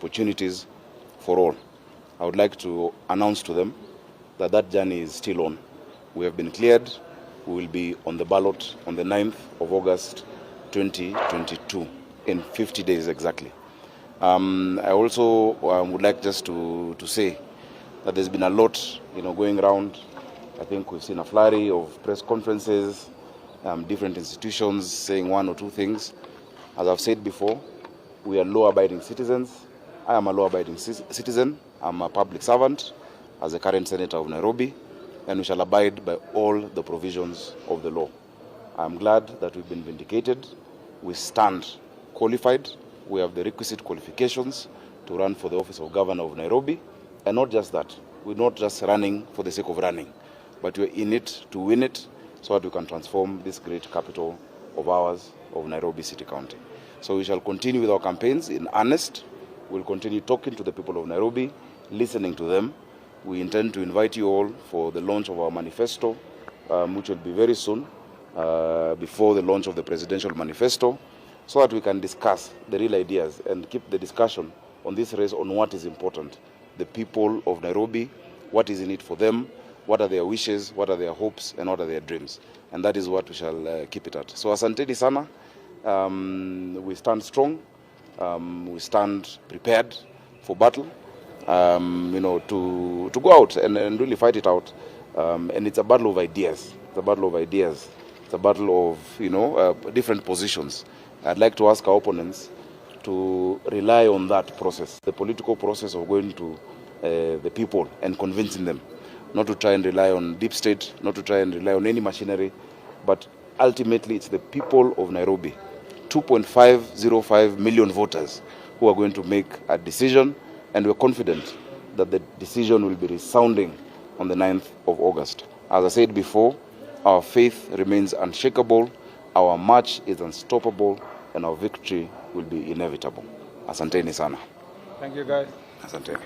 opportunities for all. I would like to announce to them that that journey is still on. We have been cleared. We will be on the ballot on the 9th of August 2022, in 50 days exactly. I also would like just to say that there's been a lot going around. I think we've seen a flurry of press conferences, different institutions saying one or two things. As I've said before, we are law-abiding citizens. I am a law-abiding citizen. I'm a public servant as a current senator of Nairobi, and we shall abide by all the provisions of the law. I'm glad that we've been vindicated. We stand qualified. We have the requisite qualifications to run for the office of Governor of Nairobi. And not just that, we're not just running for the sake of running, but we're in it to win it so that we can transform this great capital of ours, of Nairobi City County. So we shall continue with our campaigns in earnest. We'll continue talking to the people of Nairobi, listening to them. We intend to invite you all for the launch of our manifesto, which will be very soon, before the launch of the presidential manifesto, so that we can discuss the real ideas and keep the discussion on this race on what is important. The people of Nairobi, what is in it for them, what are their wishes, what are their hopes, and what are their dreams. And that is what we shall keep it at. So asanteni sana. We stand strong. We stand prepared for battle, to go out and really fight it out. And it's a battle of ideas. It's a battle of ideas. It's a battle of, different positions. I'd like to ask our opponents to rely on that process, the political process of going to the people and convincing them, not to try and rely on deep state, not to try and rely on any machinery, but ultimately it's the people of Nairobi, 2.505 million voters, who are going to make a decision, and we're confident that the decision will be resounding on the 9th of August. As I said before, our faith remains unshakable, our march is unstoppable, and our victory will be inevitable. Asanteni sana. Thank you, guys. Asanteni.